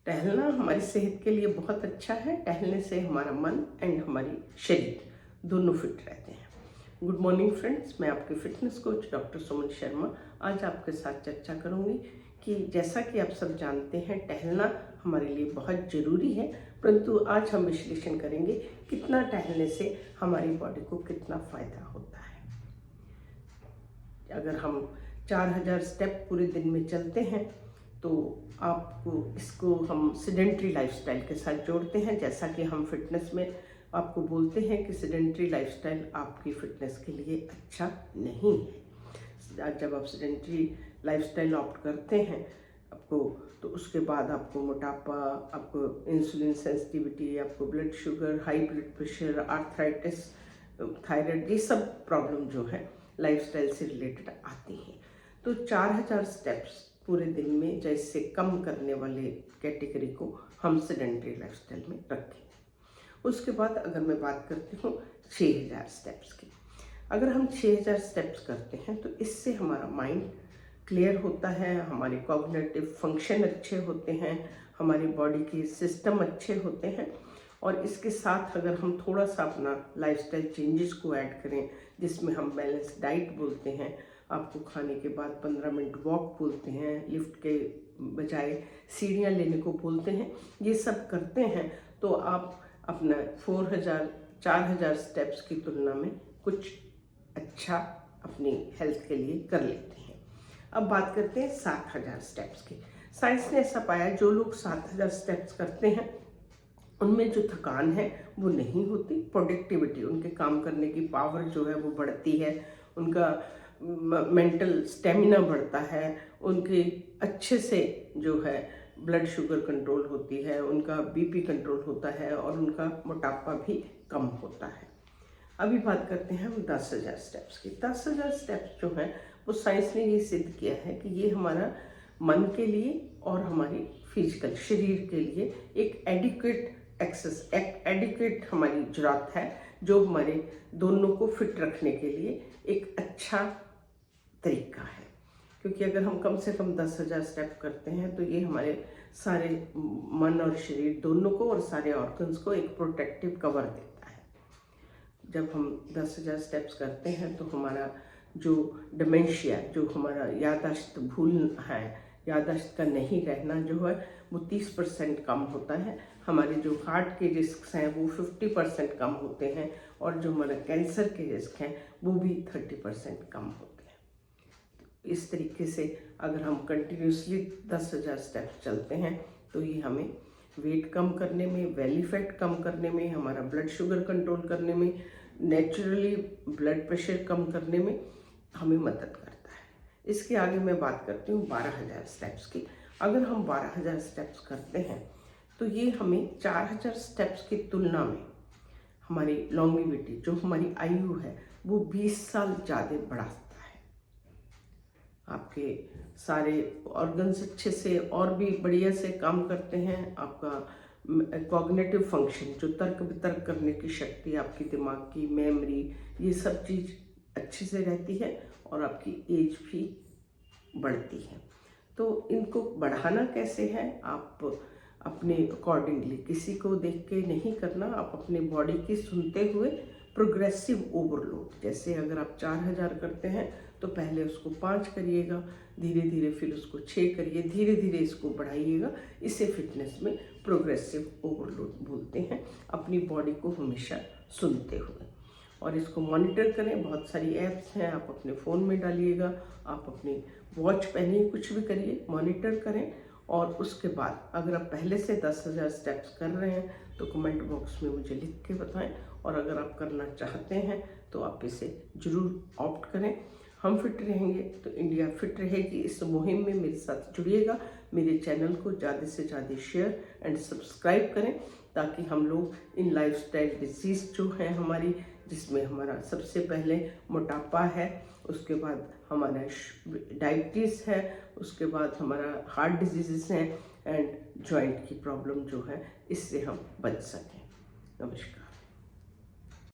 टहलना हमारी सेहत के लिए बहुत अच्छा है। टहलने से हमारा मन एंड हमारी शरीर दोनों फिट रहते हैं। गुड मॉर्निंग फ्रेंड्स, मैं आपके fitness coach doctor Suman Sharma आज आपके साथ चर्चा करूंगी कि जैसा कि आप सब जानते हैं टहलना हमारे लिए बहुत ज़रूरी है, परंतु आज हम विश्लेषण करेंगे कितना टहलने से हमारी बॉडी को कितना फ़ायदा होता है। अगर हम 4000 स्टेप पूरे दिन में चलते हैं तो आपको इसको हम सिडेंट्री लाइफस्टाइल के साथ जोड़ते हैं। जैसा कि हम फिटनेस में आपको बोलते हैं कि सिडेंट्री लाइफस्टाइल आपकी फिटनेस के लिए अच्छा नहीं है। जब आप सिडेंट्री लाइफस्टाइल ऑप्ट करते हैं आपको, तो उसके बाद आपको मोटापा, आपको इंसुलिन सेंसिटिविटी, आपको blood sugar, high blood pressure, arthritis, thyroid, ये सब प्रॉब्लम जो है लाइफस्टाइल से रिलेटेड आती हैं। तो 4000 स्टेप्स पूरे दिन में जैसे कम करने वाले कैटेगरी को हम सेडेंटरी लाइफस्टाइल में रखें। उसके बाद अगर मैं बात करती हूँ 6000 स्टेप्स की, अगर हम 6000 स्टेप्स करते हैं तो इससे हमारा माइंड क्लियर होता है, हमारे कॉग्निटिव फंक्शन अच्छे होते हैं, हमारी बॉडी के सिस्टम अच्छे होते हैं। और इसके साथ अगर हम थोड़ा सा अपना लाइफस्टाइल चेंजेस को ऐड करें, जिसमें हम बैलेंस डाइट बोलते हैं, आपको खाने के बाद 15 मिनट वॉक बोलते हैं, लिफ्ट के बजाय सीढ़ियाँ लेने को बोलते हैं, ये सब करते हैं तो आप अपना 4000 स्टेप्स की तुलना में कुछ अच्छा अपनी हेल्थ के लिए कर लेते हैं। अब बात करते हैं 7000 स्टेप्स की। साइंस ने ऐसा पाया जो लोग 7000 स्टेप्स करते हैं उनमें जो थकान है वो नहीं होती, प्रोडक्टिविटी, उनके काम करने की पावर जो है वो बढ़ती है, उनका मेंटल स्टेमिना बढ़ता है, उनके अच्छे से जो है ब्लड शुगर कंट्रोल होती है, उनका बीपी कंट्रोल होता है और उनका मोटापा भी कम होता है। अभी बात करते हैं हम 10,000 स्टेप्स की। 10,000 स्टेप्स जो है वो साइंस ने ये सिद्ध किया है कि ये हमारा मन के लिए और हमारी फिजिकल शरीर के लिए एक एडिक्वेट हमारी ज़रूरत है, जो हमारे दोनों को फिट रखने के लिए एक अच्छा तरीका है। क्योंकि अगर हम कम से कम 10,000 स्टेप करते हैं तो ये हमारे सारे मन और शरीर दोनों को और सारे ऑर्गन्स को एक प्रोटेक्टिव कवर देता है। जब हम 10,000 स्टेप्स करते हैं तो हमारा जो डिमेंशिया, जो हमारा याददाश्त भूल है, याददाश्त का नहीं रहना जो है वो 30% कम होता है। हमारे जो हार्ट के रिस्क हैं वो 50% कम होते हैं और जो हमारा कैंसर के रिस्क हैं वो भी 30% कम होते हैं। इस तरीके से अगर हम कंटिन्यूसली 10,000 स्टेप्स चलते हैं तो ये हमें वेट कम करने में, बेली फैट कम करने में, हमारा ब्लड शुगर कंट्रोल करने में, नेचुरली ब्लड प्रेशर कम करने में हमें मदद करता है। इसके आगे मैं बात करती हूँ 12,000 स्टेप्स की। अगर हम 12,000 स्टेप्स करते हैं तो ये हमें 4000 स्टेप्स की तुलना में हमारी लॉन्गिविटी, जो हमारी आयु है, वो 20 साल ज़्यादा बढ़ाता है। आपके सारे ऑर्गन्स अच्छे से और भी बढ़िया से काम करते हैं। आपका कॉग्निटिव फंक्शन, जो तर्क वितर्क करने की शक्ति, आपकी दिमाग की मेमोरी, ये सब चीज़ अच्छे से रहती है और आपकी एज भी बढ़ती है। तो इनको बढ़ाना कैसे है, आप अपने अकॉर्डिंगली, किसी को देख के नहीं करना, आप अपने बॉडी की सुनते हुए प्रोग्रेसिव ओवरलोड, जैसे अगर आप 4000 करते हैं तो पहले उसको 5 करिएगा, धीरे धीरे फिर उसको 6 करिए, धीरे धीरे इसको बढ़ाइएगा। इसे फिटनेस में प्रोग्रेसिव ओवरलोड बोलते हैं। अपनी बॉडी को हमेशा सुनते हुए और इसको मॉनिटर करें। बहुत सारी ऐप्स हैं, आप अपने फ़ोन में डालिएगा, आप अपनी वॉच पहनिए, कुछ भी करिए, मॉनिटर करें। और उसके बाद अगर आप पहले से 10,000 स्टेप्स कर रहे हैं तो कमेंट बॉक्स में मुझे लिख के बताएं, और अगर आप करना चाहते हैं तो आप इसे ज़रूर ऑप्ट करें। हम फिट रहेंगे तो इंडिया फिट रहेगी। इस मुहिम में मेरे साथ जुड़िएगा। मेरे चैनल को ज़्यादा से ज़्यादा शेयर एंड सब्सक्राइब करें, ताकि हम लोग इन लाइफस्टाइल डिजीज़ जो है हमारी, जिसमें हमारा सबसे पहले मोटापा है, उसके बाद हमारा डायबिटीज़ है, उसके बाद हमारा हार्ट डिजीज़ हैं एंड जॉइंट की प्रॉब्लम जो है, इससे हम बच सकें। नमस्कार।